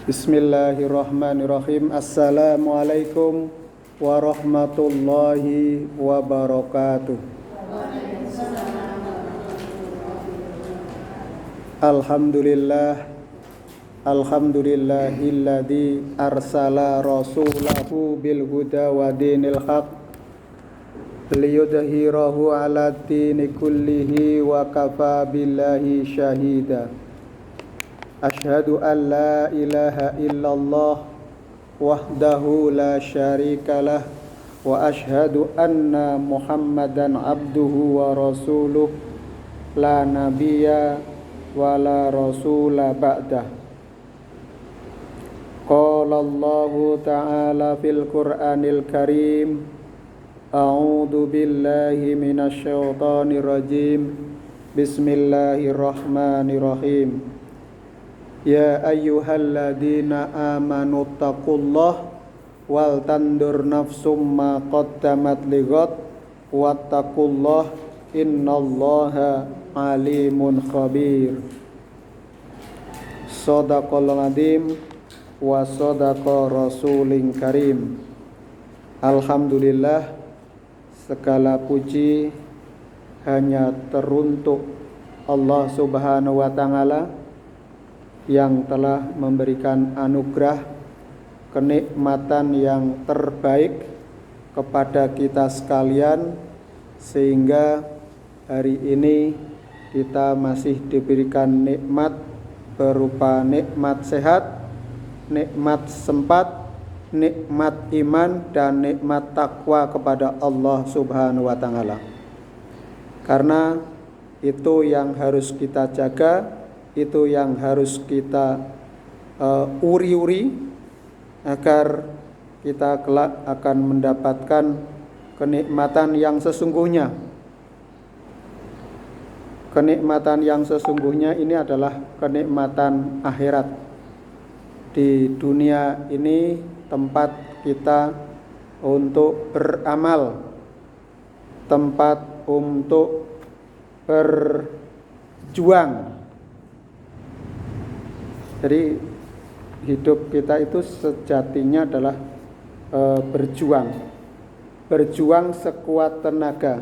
Bismillahirrahmanirrahim. Assalamualaikum warahmatullahi wabarakatuh. Alhamdulillahilladzi arsala rasulahu bil huda wa dinil haq liyudhhirahu 'ala dini kullihi wa kafa billahi syahida. Asyhadu an la ilaha illallah wahdahu la syarikalah wa asyhadu anna Muhammadan abduhu wa rasuluh la nabiyya wa la rasula ba'dah. Qala Allahu ta'ala fil Qur'anil Karim, a'udzu billahi minasy syaithanir rajim. Bismillahirrahmanirrahim. Ya ayyuhalladzina amanu taqullaha wal tandur nafsum ma qaddamat lighad wattaqullaha innallaha alimun khabir. Shadaqallahul adzim wa shadaqa rasulin karim. Alhamdulillah, segala puji hanya teruntuk Allah Subhanahu wa taala yang telah memberikan anugerah kenikmatan yang terbaik kepada kita sekalian, sehingga hari ini kita masih diberikan nikmat berupa nikmat sehat, nikmat sempat, nikmat iman, dan nikmat takwa kepada Allah Subhanahu wa taala. Karena itu yang harus kita jaga, itu yang harus kita uri-uri agar kita kelak akan mendapatkan kenikmatan yang sesungguhnya. Kenikmatan yang sesungguhnya ini adalah kenikmatan akhirat. Di dunia ini tempat kita untuk beramal, tempat untuk berjuang. Jadi hidup kita itu sejatinya adalah berjuang sekuat tenaga,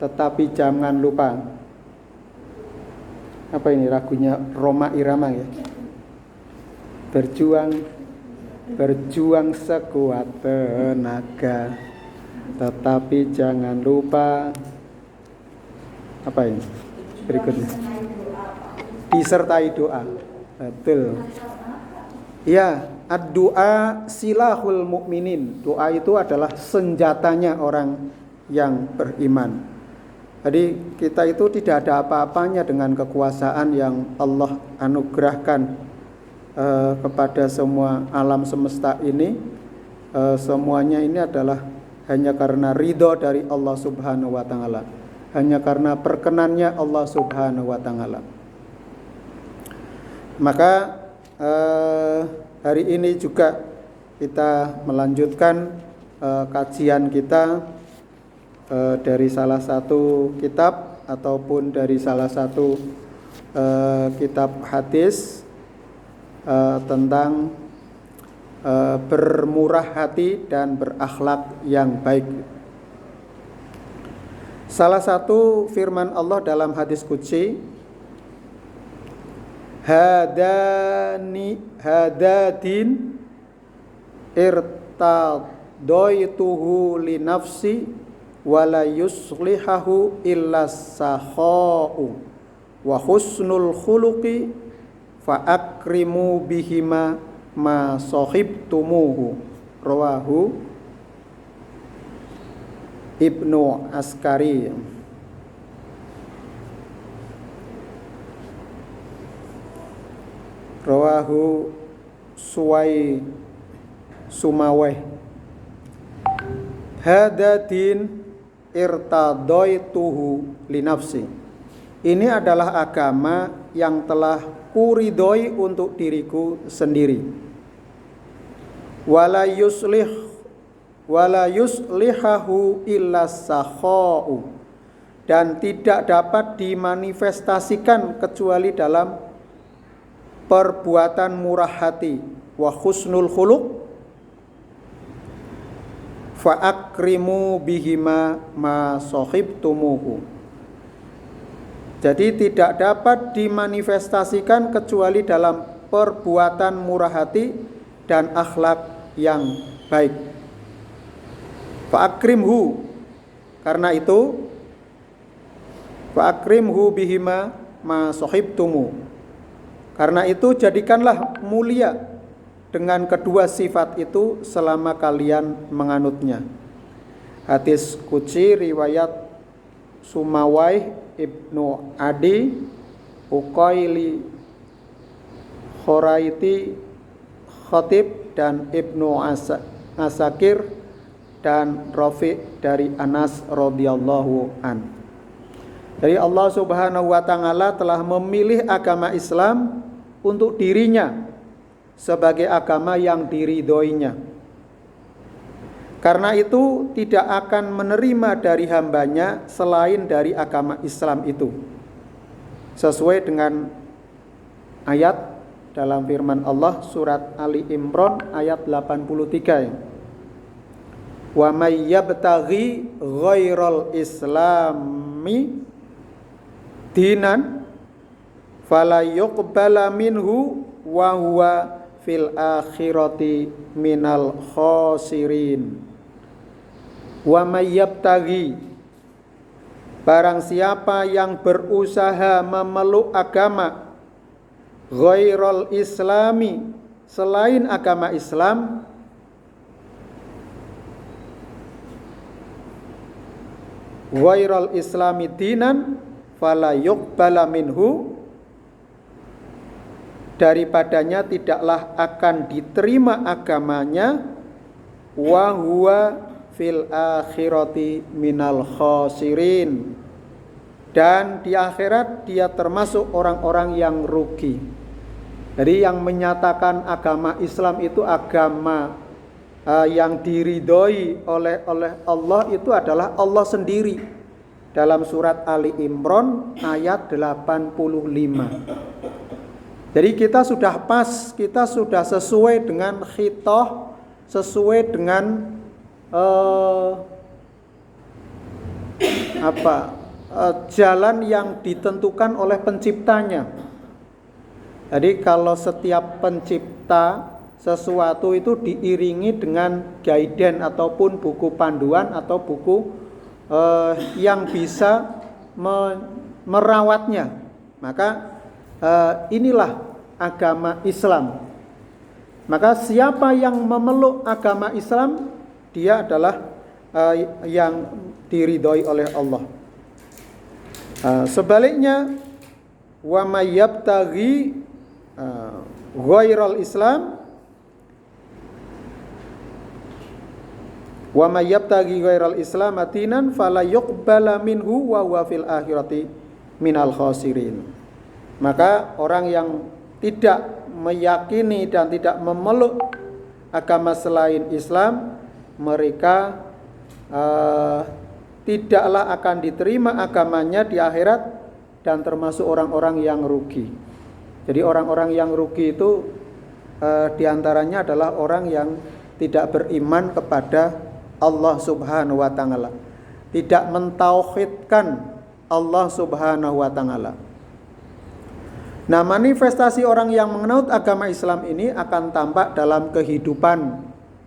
tetapi jangan lupa, apa ini lagunya Roma Irama ya, berjuang sekuat tenaga, tetapi jangan lupa, apa ini berikutnya, disertai doa. Betul. Ya, ad-du'a silahul mukminin. Doa itu adalah senjatanya orang yang beriman. Jadi kita itu tidak ada apa-apanya dengan kekuasaan yang Allah anugerahkan kepada semua alam semesta ini. Semuanya ini adalah hanya karena ridho dari Allah Subhanahu wa taala. Hanya karena perkenannya Allah Subhanahu wa taala. Maka hari ini juga kita melanjutkan kajian kita dari salah satu kitab ataupun dari salah satu kitab hadis tentang bermurah hati dan berakhlak yang baik. Salah satu firman Allah dalam hadis qudsi, hadadin irtadoituhu li nafsi wala yuslihahu illa sakha'u wa husnul khuluqi fa akrimu bihima ma sahibtumuhu. Rawahu Ibnu Askari. Rawahu Sumaweh. Hadadin irtadoituhu li nafsi. Ini adalah agama yang telah kuridhoi untuk diriku sendiri. Wala yuslihahu illa sakha'u, dan tidak dapat dimanifestasikan kecuali dalam perbuatan murah hati, wa husnul khuluq fa akrimu bihima ma sahibtumuhu. Jadi tidak dapat dimanifestasikan kecuali dalam perbuatan murah hati dan akhlak yang baik. Fa akrimhu, karena itu fa akrimhu bihima ma sahibtumu. Karena itu jadikanlah mulia dengan kedua sifat itu selama kalian menganutnya. Hadis qudsi riwayat Sumawai Ibnu Adi, Uqaili Khuraiti Khatib dan Ibnu Asakir dan Rafi dari Anas radhiyallahu an. Jadi Allah Subhanahu wa taala telah memilih agama Islam untuk dirinya sebagai agama yang diridhoinya. Karena itu tidak akan menerima dari hambanya selain dari agama Islam itu. Sesuai dengan ayat dalam firman Allah surat Ali Imran ayat 83. Wa may yabtaghi ghairal islami dinan fala yuqbala minhu wa huwa fil akhirati minal khasirin. Wa may yabtaghi, barang siapa yang berusaha memeluk agama ghairal islami, selain agama Islam, ghairal islami dinan fala yuqbala minhu, daripadanya tidaklah akan diterima agamanya, wa huwa fil akhirati minal khasirin, dan di akhirat dia termasuk orang-orang yang rugi. Jadi yang menyatakan agama Islam itu agama yang diridhoi oleh Allah itu adalah Allah sendiri. Dalam surat Ali Imran ayat 85. Jadi kita sudah pas, kita sudah sesuai dengan khitoh, sesuai dengan jalan yang ditentukan oleh penciptanya. Jadi kalau setiap pencipta sesuatu itu diiringi dengan guidance ataupun buku panduan atau buku yang bisa merawatnya, maka inilah agama Islam. Maka siapa yang memeluk agama Islam, dia adalah yang diridhoi oleh Allah. Sebaliknya, wa may yabtaghi ghairal Islam, wa may yabtaghi ghairal Islam dinan fala yuqbala minhu wa huwa fil akhirati minal khasirin. Maka orang yang tidak meyakini dan tidak memeluk agama selain Islam, mereka tidaklah akan diterima agamanya di akhirat dan termasuk orang-orang yang rugi. Jadi orang-orang yang rugi itu diantaranya adalah orang yang tidak beriman kepada Allah Subhanahu wa taala, tidak mentauhidkan Allah Subhanahu wa taala. Nah, manifestasi orang yang mengenal agama Islam ini akan tampak dalam kehidupan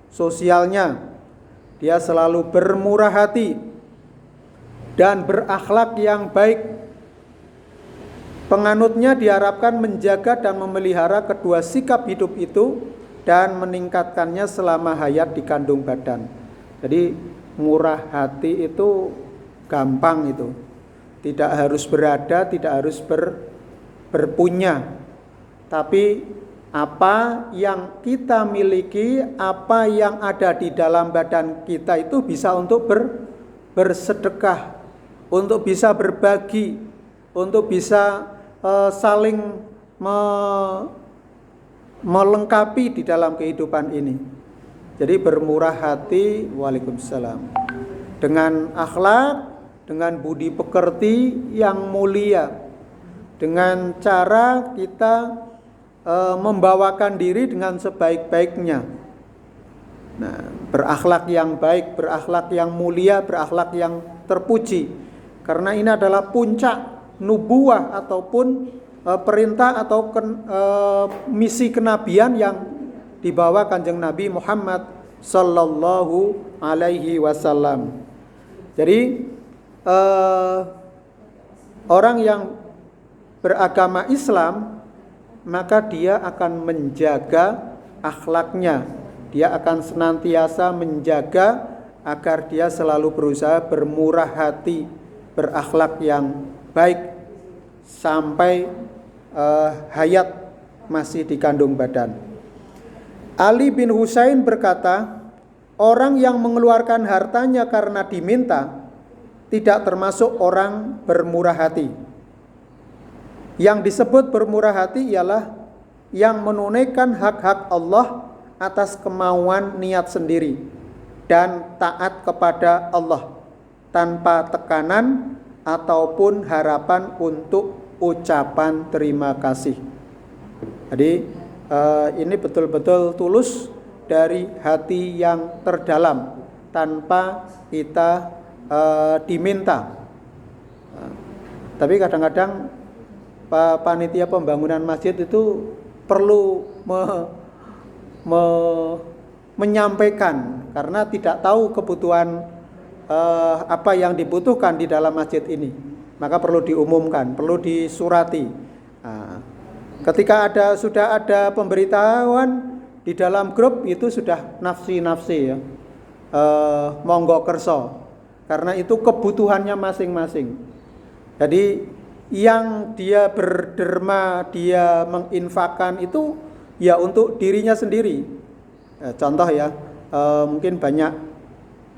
sosialnya. Dia selalu bermurah hati dan berakhlak yang baik. Penganutnya diharapkan menjaga dan memelihara kedua sikap hidup itu dan meningkatkannya selama hayat di kandung badan. Jadi murah hati itu gampang itu. Tidak harus berada, tidak harus berpunya. Tapi apa yang kita miliki, apa yang ada di dalam badan kita itu bisa untuk bersedekah, untuk bisa berbagi, untuk bisa saling melengkapi di dalam kehidupan ini. Jadi bermurah hati, waalaikumsalam, dengan akhlak, dengan budi pekerti yang mulia, dengan cara kita membawakan diri dengan sebaik-baiknya. Nah, berakhlak yang baik, berakhlak yang mulia, berakhlak yang terpuji. Karena ini adalah puncak nubuwah ataupun perintah atau misi kenabian yang dibawa Kanjeng Nabi Muhammad sallallahu alaihi wasallam. Jadi orang yang beragama Islam, maka dia akan menjaga akhlaknya. Dia akan senantiasa menjaga agar dia selalu berusaha bermurah hati, berakhlak yang baik sampai hayat masih dikandung badan. Ali bin Husain berkata, orang yang mengeluarkan hartanya karena diminta tidak termasuk orang bermurah hati. Yang disebut bermurah hati ialah yang menunaikan hak-hak Allah atas kemauan niat sendiri dan taat kepada Allah tanpa tekanan ataupun harapan untuk ucapan terima kasih. Jadi ini betul-betul tulus dari hati yang terdalam tanpa kita diminta. Tapi kadang-kadang panitia pembangunan masjid itu perlu menyampaikan karena tidak tahu kebutuhan apa yang dibutuhkan di dalam masjid ini, maka perlu diumumkan, perlu disurati. Ketika sudah ada pemberitahuan di dalam grup itu sudah nafsi-nafsi ya, monggo kerso, karena itu kebutuhannya masing-masing. Jadi yang dia berderma, dia menginfakkan itu ya untuk dirinya sendiri. Contoh ya, mungkin banyak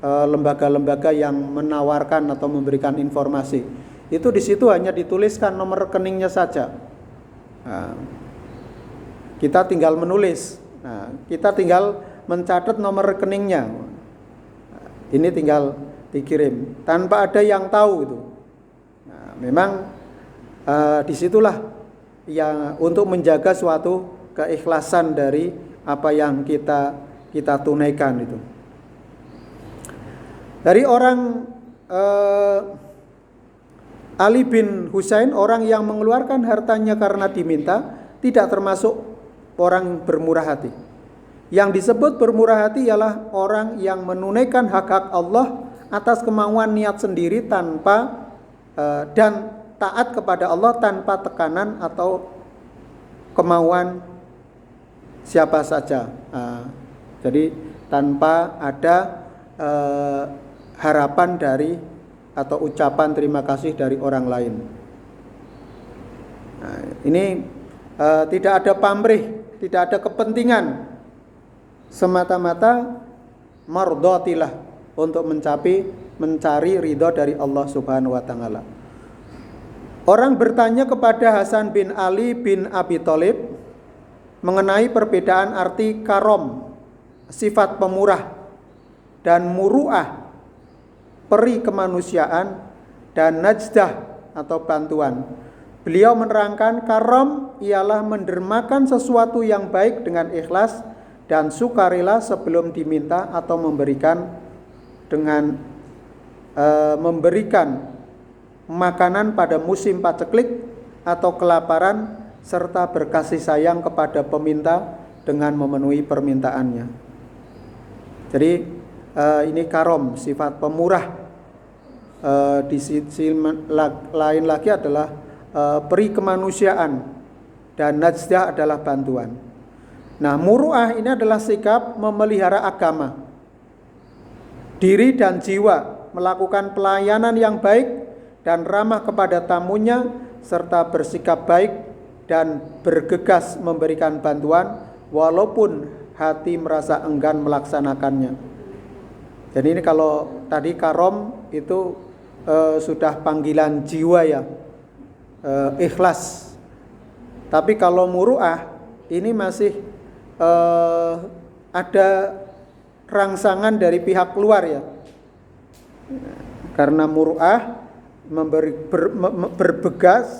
lembaga-lembaga yang menawarkan atau memberikan informasi. Itu di situ hanya dituliskan nomor rekeningnya saja. Kita tinggal menulis. Kita tinggal mencatat nomor rekeningnya. Ini tinggal dikirim tanpa ada yang tahu itu. Memang disitulah yang untuk menjaga suatu keikhlasan dari apa yang kita tunaikan itu. Dari orang Ali bin Husain, orang yang mengeluarkan hartanya karena diminta, tidak termasuk orang bermurah hati. Yang disebut bermurah hati ialah orang yang menunaikan hak-hak Allah atas kemauan niat sendiri tanpa dan taat kepada Allah tanpa tekanan atau kemauan siapa saja. Jadi tanpa ada harapan dari atau ucapan terima kasih dari orang lain. Ini tidak ada pamrih, tidak ada kepentingan, semata-mata mardhatillah, untuk mencari ridho dari Allah Subhanahu wa taala. Orang bertanya kepada Hasan bin Ali bin Abi Thalib mengenai perbedaan arti karom, sifat pemurah, dan muru'ah, peri kemanusiaan, dan najdah atau bantuan. Beliau menerangkan karom ialah mendermakan sesuatu yang baik dengan ikhlas dan sukarela sebelum diminta atau memberikan dengan memberikan makanan pada musim paceklik atau kelaparan, serta berkasih sayang kepada peminta dengan memenuhi permintaannya. Jadi ini karom, sifat pemurah. Di sisi lain lagi adalah peri kemanusiaan, dan najdah adalah bantuan. Nah, muru'ah ini adalah sikap memelihara agama, diri dan jiwa, melakukan pelayanan yang baik dan ramah kepada tamunya, serta bersikap baik dan bergegas memberikan bantuan walaupun hati merasa enggan melaksanakannya. Jadi ini kalau tadi karom itu sudah panggilan jiwa ya, ikhlas. Tapi kalau muru'ah ini masih ada rangsangan dari pihak luar ya. Karena muru'ah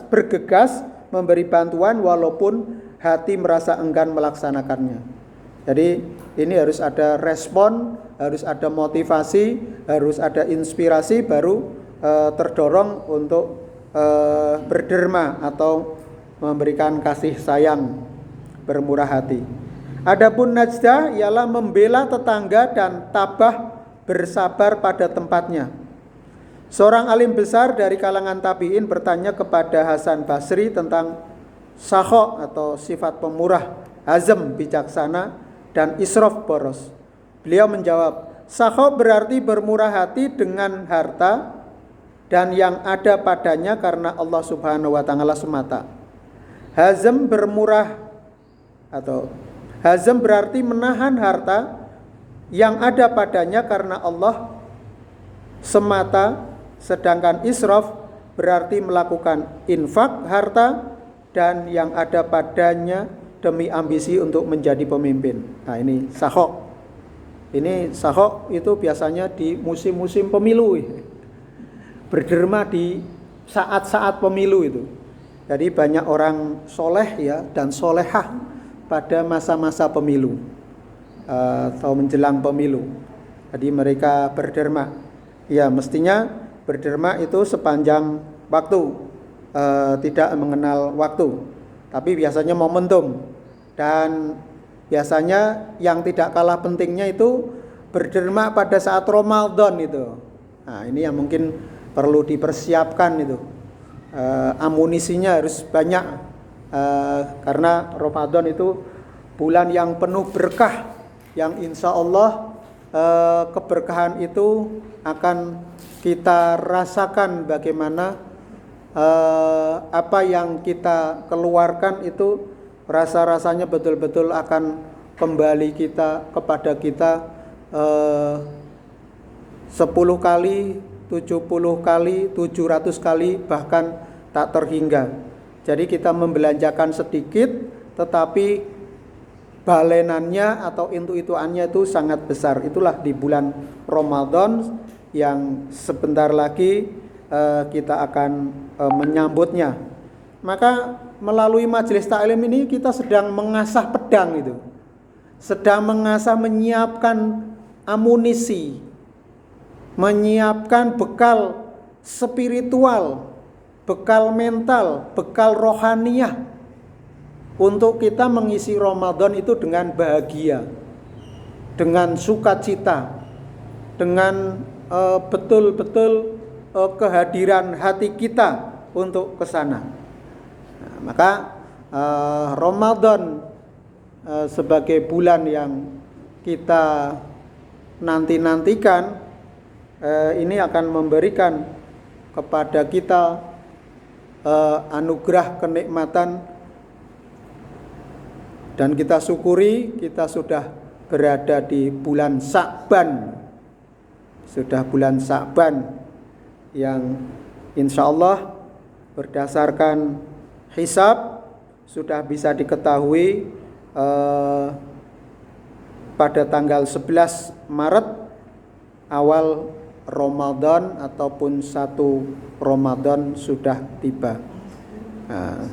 bergegas memberi bantuan walaupun hati merasa enggan melaksanakannya. Jadi ini harus ada respon, harus ada motivasi, harus ada inspirasi, baru terdorong untuk berderma atau memberikan kasih sayang, bermurah hati. Adapun najdah ialah membela tetangga dan tabah bersabar pada tempatnya. Seorang alim besar dari kalangan tabi'in bertanya kepada Hasan Basri tentang sakho atau sifat pemurah, hazm bijaksana, dan israf boros. Beliau menjawab, sakho berarti bermurah hati dengan harta dan yang ada padanya karena Allah Subhanahu wa taala semata. Hazm berarti menahan harta yang ada padanya karena Allah semata, sedangkan israf berarti melakukan infak harta dan yang ada padanya demi ambisi untuk menjadi pemimpin. Nah, ini sakho. Ini sakho itu biasanya di musim-musim pemilu. Berderma di saat-saat pemilu itu. Jadi banyak orang soleh ya dan solehah pada masa-masa pemilu atau menjelang pemilu. Jadi mereka berderma. Ya mestinya berderma itu sepanjang waktu, tidak mengenal waktu. Tapi biasanya momentum. Dan biasanya yang tidak kalah pentingnya itu berderma pada saat Ramadan itu. Nah ini yang mungkin perlu dipersiapkan itu. Amunisinya harus banyak. Karena Ramadan itu bulan yang penuh berkah, yang insya Allah keberkahan itu akan kita rasakan bagaimana apa yang kita keluarkan itu rasa-rasanya betul-betul akan kembali kepada kita 10 kali, 70 kali, 700 kali, bahkan tak terhingga. Jadi kita membelanjakan sedikit tetapi balenannya atau intu-intuannya itu sangat besar. Itulah di bulan Ramadan yang sebentar lagi kita akan menyambutnya. Maka melalui majelis taklim ini kita sedang mengasah pedang itu. Sedang mengasah, menyiapkan amunisi, menyiapkan bekal spiritual, bekal mental, bekal rohaniyah untuk kita mengisi Ramadan itu dengan bahagia, dengan sukacita, dengan betul-betul kehadiran hati kita untuk ke sana. Nah, maka Ramadan sebagai bulan yang kita nanti-nantikan ini akan memberikan kepada kita anugerah kenikmatan, dan kita syukuri kita sudah berada di bulan Sya'ban. Sudah bulan Sya'ban yang insya Allah berdasarkan hisab sudah bisa diketahui pada tanggal 11 Maret awal Ramadan ataupun 1 Ramadan sudah tiba. Nah,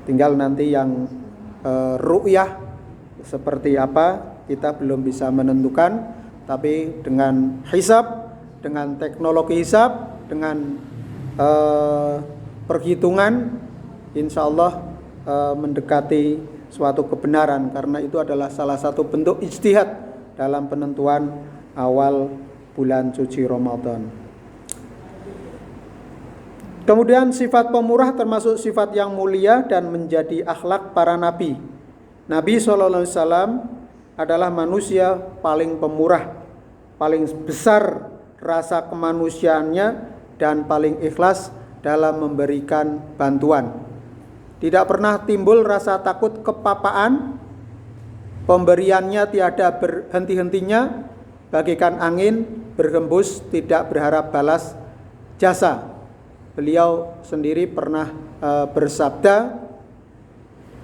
tinggal nanti yang ru'yah seperti apa kita belum bisa menentukan, tapi dengan hisab, dengan teknologi hisab, dengan perhitungan insya Allah mendekati suatu kebenaran, karena itu adalah salah satu bentuk ijtihad dalam penentuan awal bulan suci Ramadan. Kemudian sifat pemurah termasuk sifat yang mulia dan menjadi akhlak para nabi. Nabi SAW adalah manusia paling pemurah, paling besar rasa kemanusiaannya dan paling ikhlas dalam memberikan bantuan. Tidak pernah timbul rasa takut kepapaan, pemberiannya tiada berhenti-hentinya, bagaikan angin berhembus tidak berharap balas jasa. Beliau sendiri pernah bersabda,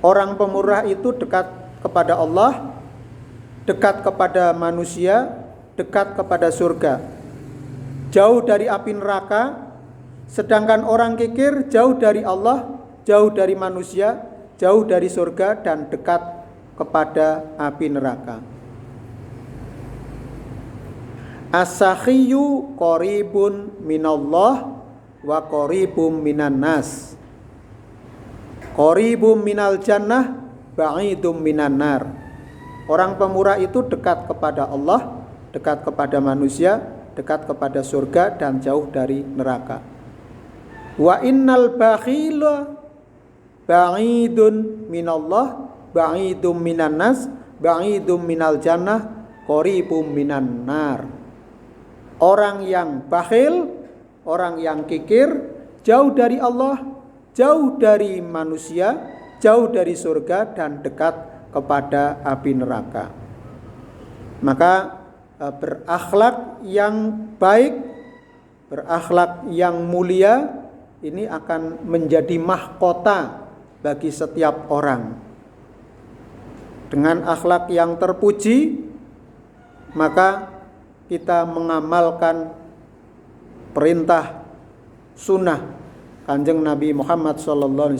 orang pemurah itu dekat kepada Allah, dekat kepada manusia, dekat kepada surga, jauh dari api neraka. Sedangkan orang kikir jauh dari Allah, jauh dari manusia, jauh dari surga dan dekat kepada api neraka. As-sakhiyu qaribun minallah wa qaribum minan nas. Qaribum minal jannah, ba'idum minan nar. Orang pemurah itu dekat kepada Allah, dekat kepada manusia, dekat kepada surga dan jauh dari neraka. Wa innal bakhila ba'idun minallah, ba'idum minan nas, ba'idum minal jannah, qaribum minan nar. Orang yang bakhil, orang yang kikir, jauh dari Allah, jauh dari manusia, jauh dari surga dan dekat kepada api neraka. Maka berakhlak yang baik, berakhlak yang mulia ini akan menjadi mahkota bagi setiap orang. Dengan akhlak yang terpuji, maka kita mengamalkan perintah sunnah Kanjeng Nabi Muhammad SAW,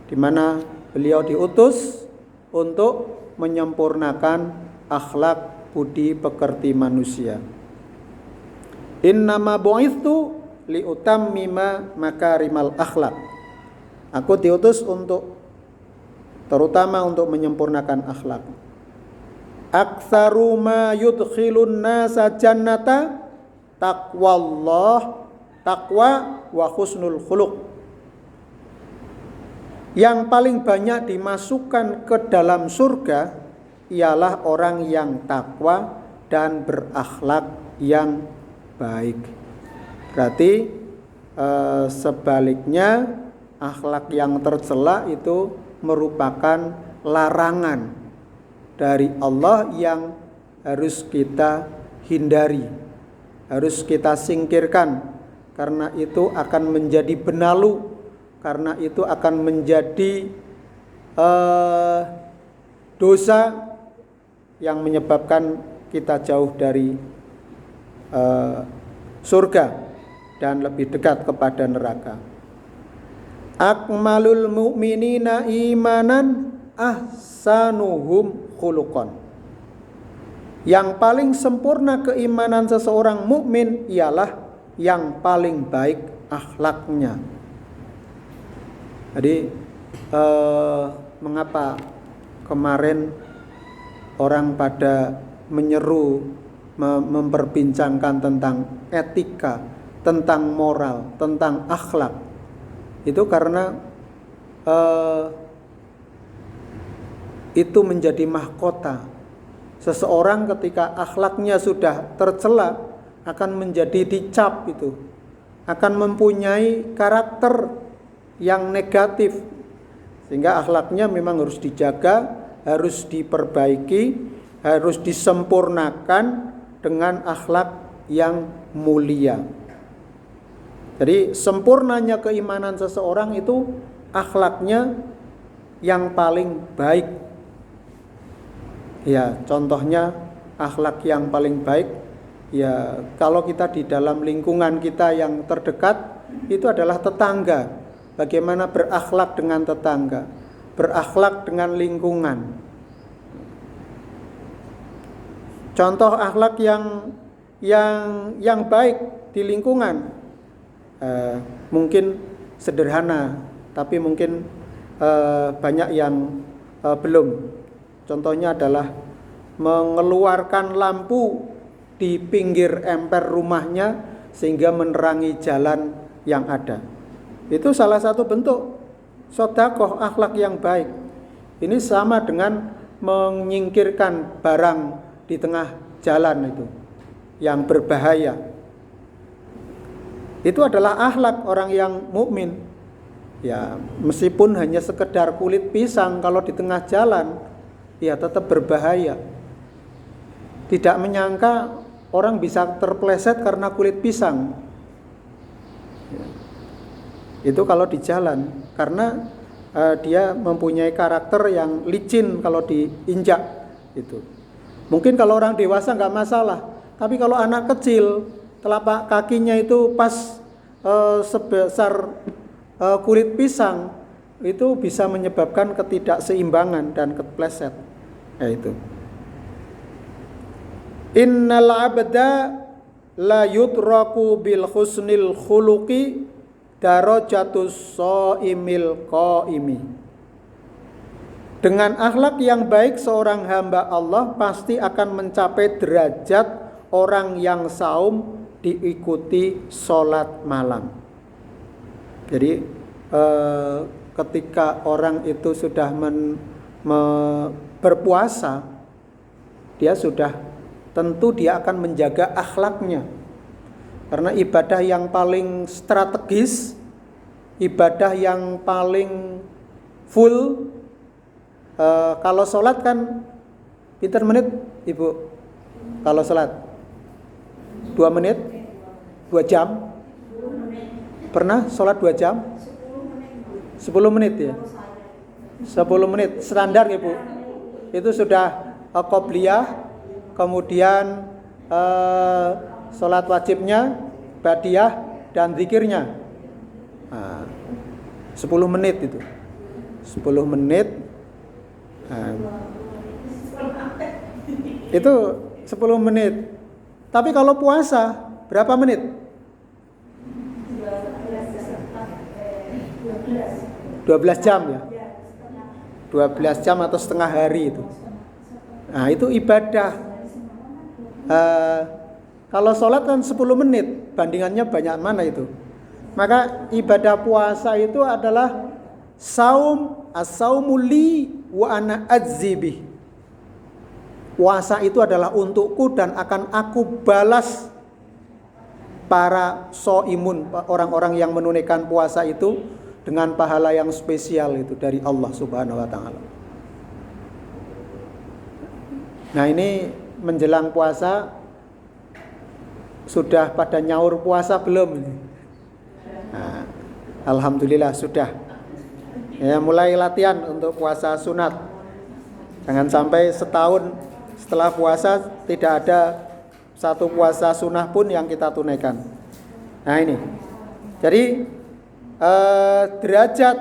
di mana beliau diutus untuk menyempurnakan akhlak budi pekerti manusia. Innama bu'itsu liutammima makarimal akhlak. Aku diutus terutama untuk menyempurnakan akhlak. Aktsaru ma yudkhilun nasa jannata taqwallah, taqwa wa husnul khuluq. Yang paling banyak dimasukkan ke dalam surga ialah orang yang takwa dan berakhlak yang baik. Berarti sebaliknya akhlak yang tercela itu merupakan larangan dari Allah yang harus kita hindari, harus kita singkirkan, karena itu akan menjadi benalu, karena itu akan menjadi dosa yang menyebabkan kita jauh dari surga dan lebih dekat kepada neraka. Akmalul mu'minina imanan ahsanuhum khuluqan. Yang paling sempurna keimanan seseorang mukmin ialah yang paling baik akhlaknya. Jadi mengapa kemarin orang pada menyeru memperbincangkan tentang etika, tentang moral, tentang akhlak? Itu karena itu menjadi mahkota. Seseorang ketika akhlaknya sudah tercela akan menjadi dicap, itu akan mempunyai karakter yang negatif, sehingga akhlaknya memang harus dijaga, harus diperbaiki, harus disempurnakan dengan akhlak yang mulia. Jadi sempurnanya keimanan seseorang itu akhlaknya yang paling baik. Ya, contohnya akhlak yang paling baik, ya kalau kita di dalam lingkungan kita yang terdekat itu adalah tetangga. Bagaimana berakhlak dengan tetangga, berakhlak dengan lingkungan. Contoh akhlak yang baik di lingkungan mungkin sederhana, tapi mungkin banyak yang belum. Contohnya adalah mengeluarkan lampu di pinggir emper rumahnya sehingga menerangi jalan yang ada. Itu salah satu bentuk sedekah akhlak yang baik. Ini sama dengan menyingkirkan barang di tengah jalan itu yang berbahaya. Itu adalah akhlak orang yang mukmin. Ya, meskipun hanya sekedar kulit pisang kalau di tengah jalan, ya tetap berbahaya. Tidak menyangka orang bisa terpleset karena kulit pisang. Ya. Itu kalau di jalan, karena dia mempunyai karakter yang licin kalau diinjak itu. Mungkin kalau orang dewasa nggak masalah, tapi kalau anak kecil telapak kakinya itu pas sebesar kulit pisang, itu bisa menyebabkan ketidakseimbangan dan kepleset. Itu. Innal abda la yutraku bil husnil khuluqi darajatus shaimil qaimi. Dengan akhlak yang baik seorang hamba Allah pasti akan mencapai derajat orang yang saum diikuti sholat malam. Jadi ketika orang itu sudah berpuasa, dia sudah tentu dia akan menjaga akhlaknya. Karena ibadah yang paling strategis, ibadah yang paling full, kalau sholat kan pinter menit Ibu? Kalau sholat 2 menit? 2 jam? Pernah sholat 2 jam? 10 menit ya? 10 menit standar Ibu. Itu sudah qobliyah, kemudian sholat wajibnya, ba'diyah, dan zikirnya. 10 menit itu. 10 menit. Itu 10 menit. Tapi kalau puasa berapa menit? 12 jam ya. 12 jam atau setengah hari itu. Nah, itu ibadah. Kalau sholat kan 10 menit, bandingannya banyak mana itu. Maka ibadah puasa itu adalah saum, as-saumu li wa ana adzibih. Puasa itu adalah untukku dan akan aku balas para shaimun, orang-orang yang menunaikan puasa itu dengan pahala yang spesial itu dari Allah Subhanahu wa taala. Nah, ini menjelang puasa sudah pada nyaur puasa belum? Nah, alhamdulillah sudah. Ya, mulai latihan untuk puasa sunat. Jangan sampai setahun setelah puasa tidak ada satu puasa sunnah pun yang kita tunaikan. Nah, ini. Jadi derajat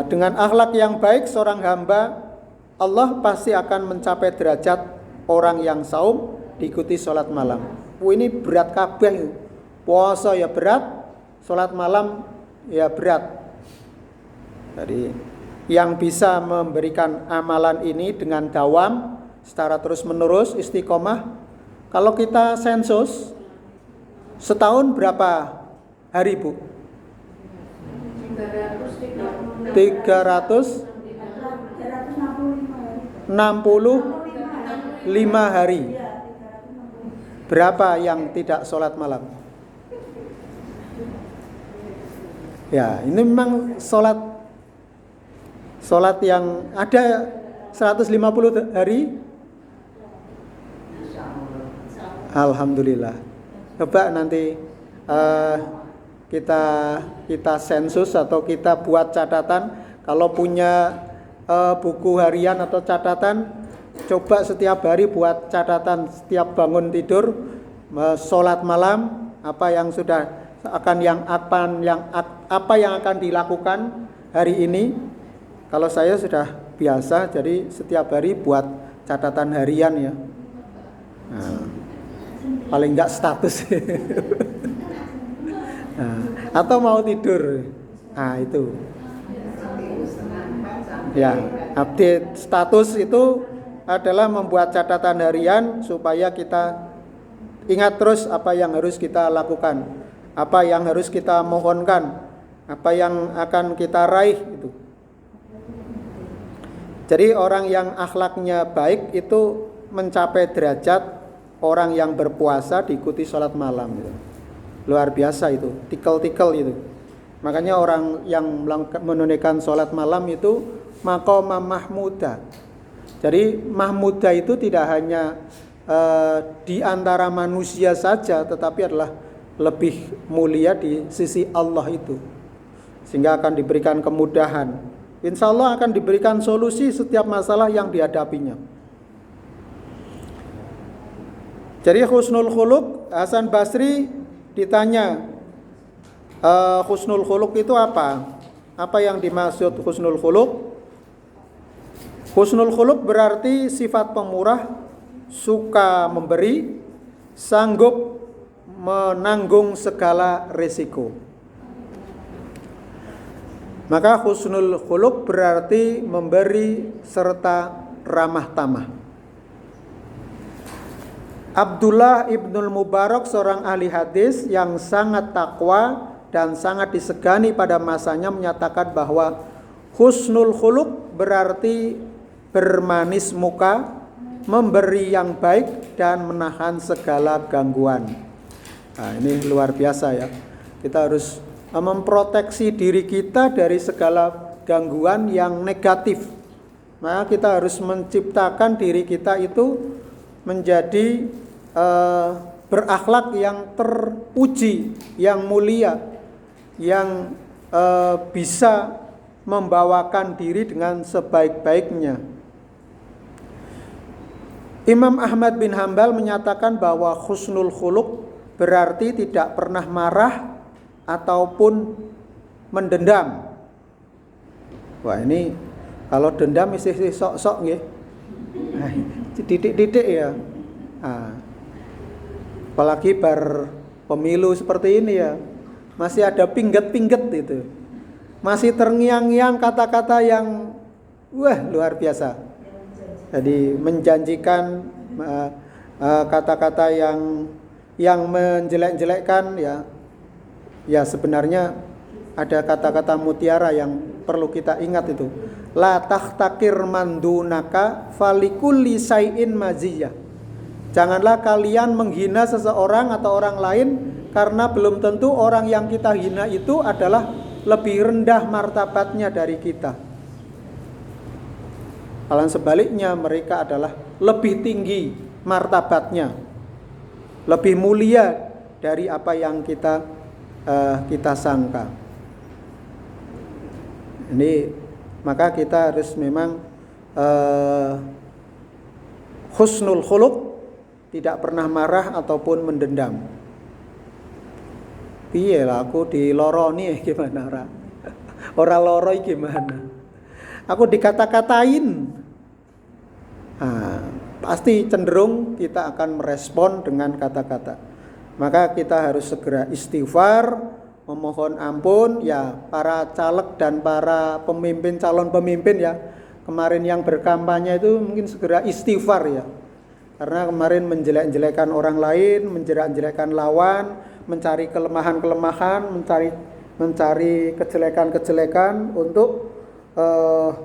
dengan akhlak yang baik seorang hamba, Allah pasti akan mencapai derajat orang yang saum diikuti sholat malam. Ini berat kabeh. Puasa ya berat, sholat malam ya berat. Jadi yang bisa memberikan amalan ini dengan dawam secara terus menerus istiqomah. Kalau kita sensus setahun berapa hari Bu? 365 hari. Berapa yang tidak sholat malam? Ya, ini memang sholat yang ada 150 hari. Alhamdulillah. Coba nanti kita sensus atau kita buat catatan. Kalau punya buku harian atau catatan, coba setiap hari buat catatan setiap bangun tidur, sholat malam, apa yang akan dilakukan hari ini. Kalau saya sudah biasa, jadi setiap hari buat catatan harian ya. Nah, paling enggak status. Nah, atau mau tidur. Nah, itu. Ya, update status itu adalah membuat catatan harian supaya kita ingat terus apa yang harus kita lakukan, apa yang harus kita mohonkan, apa yang akan kita raih itu. Jadi orang yang akhlaknya baik itu mencapai derajat orang yang berpuasa diikuti sholat malam gitu. Luar biasa itu, tikel-tikel itu. Makanya orang yang menunaikan sholat malam itu maqamah mahmuda. Jadi mahmuda itu tidak hanya di antara manusia saja, tetapi adalah lebih mulia di sisi Allah itu. Sehingga akan diberikan kemudahan. Insya Allah akan diberikan solusi setiap masalah yang dihadapinya. Jadi husnul khuluq, Hasan Basri ditanya, husnul khuluq itu apa? Apa yang dimaksud husnul khuluq? Husnul khuluq berarti sifat pemurah, suka memberi, sanggup menanggung segala risiko. Maka husnul khuluq berarti memberi serta ramah tamah. Abdullah ibnul Mubarak, seorang ahli hadis yang sangat takwa dan sangat disegani pada masanya, menyatakan bahwa husnul khuluq berarti bermanis muka, memberi yang baik dan menahan segala gangguan. Nah, ini luar biasa ya. Kita harus memproteksi diri kita dari segala gangguan yang negatif. Maka kita harus menciptakan diri kita itu menjadi berakhlak yang terpuji, yang mulia, yang bisa membawakan diri dengan sebaik-baiknya. Imam Ahmad bin Hambal menyatakan bahwa husnul khuluq berarti tidak pernah marah ataupun mendendam. Wah, ini kalau dendam isi sok-sok nggih. Titik-titik ya. Nah, apalagi bar pemilu seperti ini ya, masih ada pingget-pingget itu, masih terngiang-ngiang kata-kata yang wah luar biasa. Jadi menjanjikan kata-kata yang menjelek-jelekkan ya. Ya sebenarnya ada kata-kata mutiara yang perlu kita ingat itu. La tahtakir mandunaka falikulli syai'in maziyah. Janganlah kalian menghina seseorang atau orang lain, karena belum tentu orang yang kita hina itu adalah lebih rendah martabatnya dari kita. Kalau sebaliknya, mereka adalah lebih tinggi martabatnya, lebih mulia dari apa yang kita sangka. Ini maka kita harus memang husnul khuluq, tidak pernah marah ataupun mendendam. Piye lah aku diloroni gimana ora loroi gimana? Aku dikata-katain. Pasti cenderung kita akan merespon dengan kata-kata. Maka kita harus segera istighfar, memohon ampun ya para caleg dan para pemimpin, calon pemimpin ya. Kemarin yang berkampanye itu mungkin segera istighfar ya. Karena kemarin menjelek-jelekan orang lain, menjelek-jelekan lawan, mencari kelemahan-kelemahan, mencari kejelekan-kejelekan untuk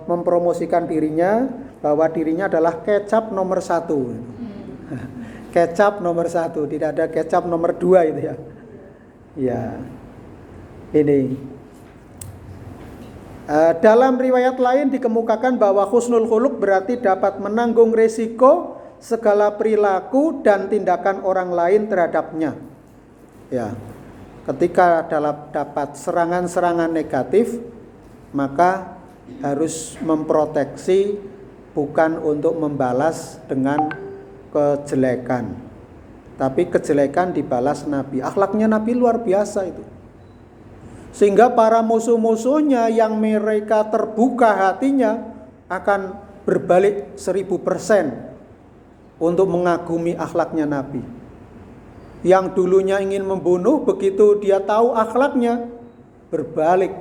mempromosikan dirinya bahwa dirinya adalah kecap nomor 1. Kecap nomor 1, tidak ada kecap nomor 2 itu ya. Ya, ini. Dalam riwayat lain dikemukakan bahwa husnul khuluq berarti dapat menanggung resiko segala perilaku dan tindakan orang lain terhadapnya. Ya, ketika dapat serangan-serangan negatif, maka harus memproteksi, bukan untuk membalas dengan kejelekan, tapi kejelekan dibalas Nabi. Akhlaknya Nabi luar biasa itu, sehingga para musuh-musuhnya yang mereka terbuka hatinya akan berbalik 1000% untuk mengagumi akhlaknya Nabi. Yang dulunya ingin membunuh, begitu dia tahu akhlaknya, berbalik,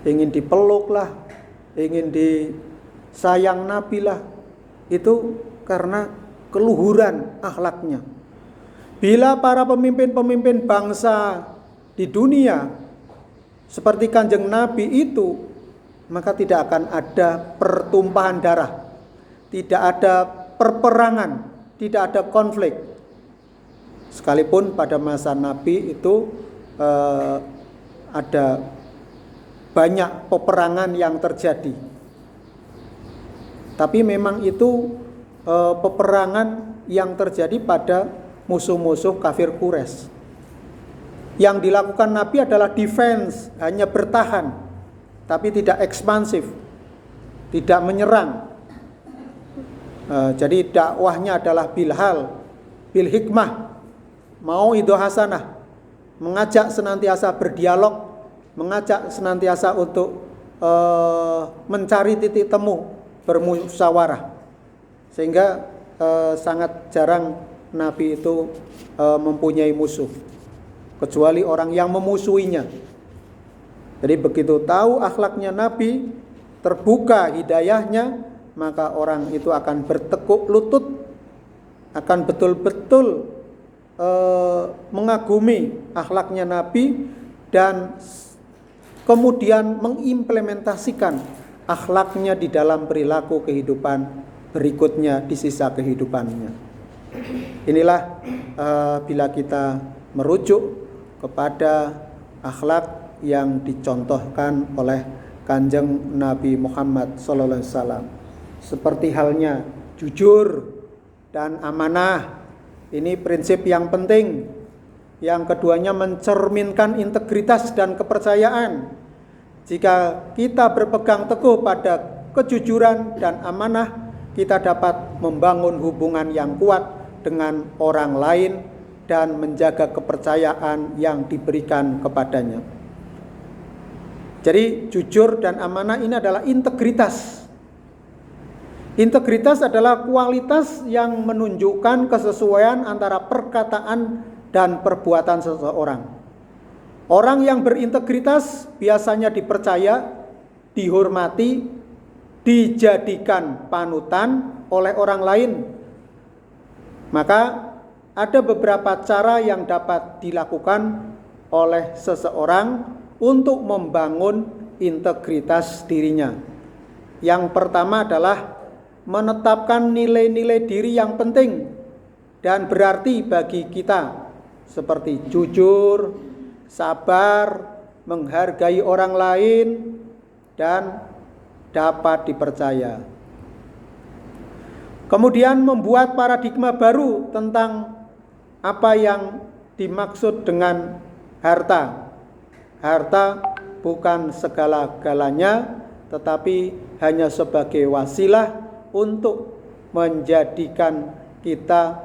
ingin dipeluk lah, ingin disayang Nabi lah. Itu karena keluhuran akhlaknya. Bila para pemimpin-pemimpin bangsa di dunia seperti Kanjeng Nabi itu, maka tidak akan ada pertumpahan darah, tidak ada perperangan, tidak ada konflik. Sekalipun pada masa Nabi itu ada banyak peperangan yang terjadi, tapi memang itu peperangan yang terjadi pada musuh-musuh kafir Quraisy. Yang dilakukan Nabi adalah defense, hanya bertahan, tapi tidak ekspansif, tidak menyerang. Jadi dakwahnya adalah bilhal, bil hikmah, mau idho hasanah, mengajak senantiasa berdialog mengajak senantiasa untuk mencari titik temu, bermusyawarah. Sehingga sangat jarang Nabi itu mempunyai musuh, kecuali orang yang memusuhinya. Jadi begitu tahu akhlaknya Nabi, terbuka hidayahnya, maka orang itu akan bertekuk lutut, akan betul-betul mengagumi akhlaknya Nabi dan kemudian mengimplementasikan akhlaknya di dalam perilaku kehidupan berikutnya di sisa kehidupannya. Inilah bila kita merujuk kepada akhlak yang dicontohkan oleh Kanjeng Nabi Muhammad SAW, seperti halnya jujur dan amanah. Ini prinsip yang penting. Yang keduanya mencerminkan integritas dan kepercayaan. Jika kita berpegang teguh pada kejujuran dan amanah, kita dapat membangun hubungan yang kuat dengan orang lain dan menjaga kepercayaan yang diberikan kepadanya. Jadi jujur dan amanah ini adalah integritas. Integritas adalah kualitas yang menunjukkan kesesuaian antara perkataan dan perbuatan seseorang. Orang yang berintegritas biasanya dipercaya, dihormati, dijadikan panutan oleh orang lain. Maka ada beberapa cara yang dapat dilakukan oleh seseorang untuk membangun integritas dirinya. Yang pertama adalah menetapkan nilai-nilai diri yang penting dan berarti bagi kita, seperti jujur, sabar, menghargai orang lain, dan dapat dipercaya. Kemudian membuat paradigma baru tentang apa yang dimaksud dengan harta. Harta bukan segala-galanya, tetapi hanya sebagai wasilah untuk menjadikan kita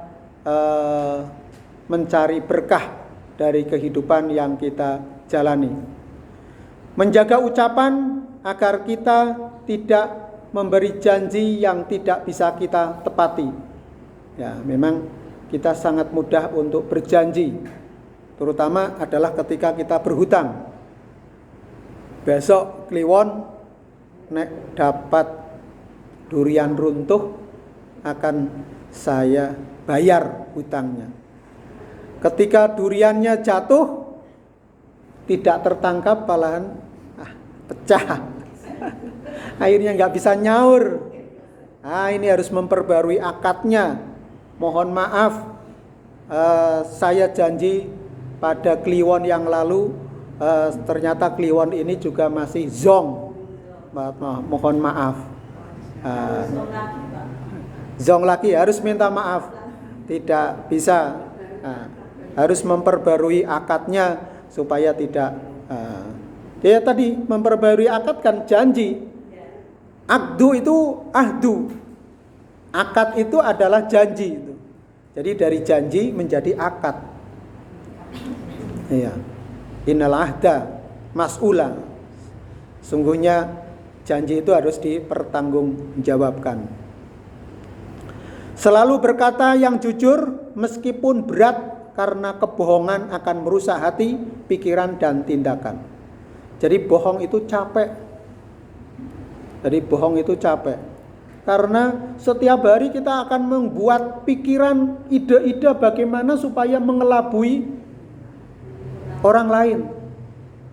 mencari berkah dari kehidupan yang kita jalani. Menjaga ucapan agar kita tidak memberi janji yang tidak bisa kita tepati. Ya, memang kita sangat mudah untuk berjanji, terutama adalah ketika kita berhutang. Besok kliwon nek dapat durian runtuh akan saya bayar hutangnya. Ketika duriannya jatuh tidak tertangkap, malahan pecah. Akhirnya nggak bisa nyaur. Ini harus memperbarui akadnya. Mohon maaf, saya janji pada kliwon yang lalu, ternyata kliwon ini juga masih zong. Mohon maaf. Zong lagi harus minta maaf. Tidak bisa. Harus memperbarui akadnya supaya tidak. Dia tadi memperbarui akad kan janji. Akdu itu ahdu. Akad itu adalah janji itu. Jadi dari janji menjadi akad. Iya. Innal ahda mas'ula. Sungguhnya janji itu harus dipertanggungjawabkan. Selalu berkata yang jujur meskipun berat, karena kebohongan akan merusak hati, pikiran, dan tindakan. Jadi bohong itu capek. Karena setiap hari kita akan membuat pikiran, ide-ide bagaimana supaya mengelabui orang lain.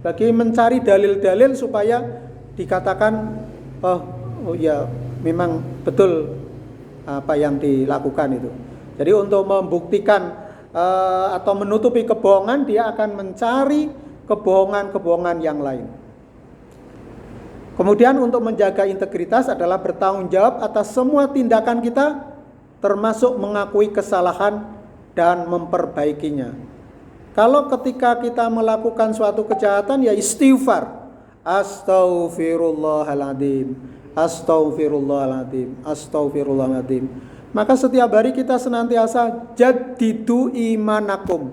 Bagi mencari dalil-dalil supaya dikatakan, oh ya memang betul apa yang dilakukan itu. Jadi untuk membuktikan atau menutupi kebohongan, dia akan mencari kebohongan-kebohongan yang lain. Kemudian untuk menjaga integritas adalah bertanggung jawab atas semua tindakan kita, termasuk mengakui kesalahan dan memperbaikinya. Kalau ketika kita melakukan suatu kejahatan, ya istighfar. Astaghfirullahaladzim, astaghfirullahaladzim, astaghfirullahaladzim. Maka setiap hari kita senantiasa jadidu imanakum,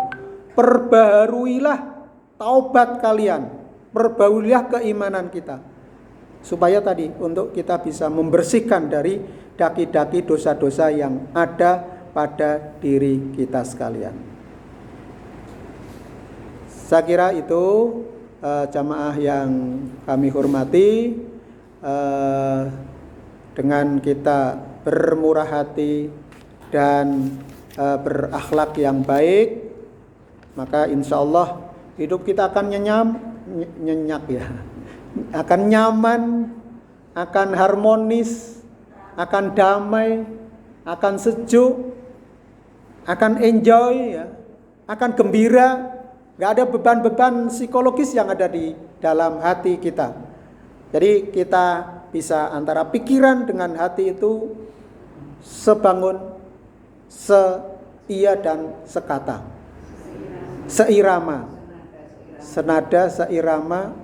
perbaharuilah taubat kalian. perbaulilah keimanan kita. Supaya tadi untuk kita bisa membersihkan dari daki-daki dosa-dosa yang ada pada diri kita sekalian. Saya kira itu jamaah yang kami hormati, dengan kita bermurah hati dan berakhlak yang baik, maka insya Allah hidup kita akan nyenyak ya, akan nyaman, akan harmonis, akan damai, akan sejuk, akan enjoy ya, akan gembira. Gak ada beban-beban psikologis yang ada di dalam hati kita. Jadi kita bisa antara pikiran dengan hati itu sebangun, seia dan sekata, seirama, senada, seirama.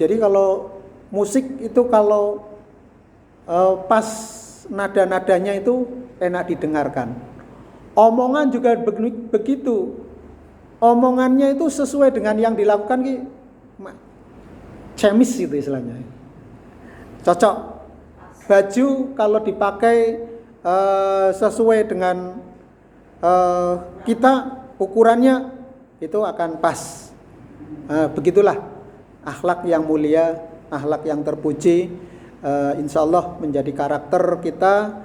Jadi kalau musik itu kalau pas nada-nadanya itu enak didengarkan. Omongan juga begitu. Omongannya itu sesuai dengan yang dilakukan cemis gitu istilahnya. Cocok. Baju kalau dipakai sesuai dengan kita ukurannya itu akan pas. Begitulah akhlak yang mulia, akhlak yang terpuji, insya Allah menjadi karakter kita.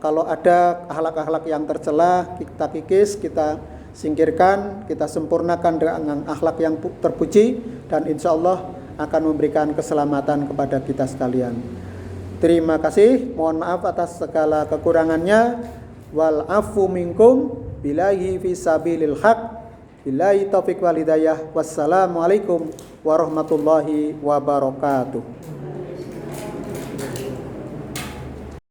Kalau ada akhlak-akhlak yang tercela, kita kikis, kita singkirkan, kita sempurnakan dengan akhlak yang terpuji, dan insya Allah akan memberikan keselamatan kepada kita sekalian. Terima kasih, mohon maaf atas segala kekurangannya. Wal afu minkum billahi fisabilil haq. Billahi taufiq wal hidayah. Wassalamualaikum warahmatullahi wabarakatuh.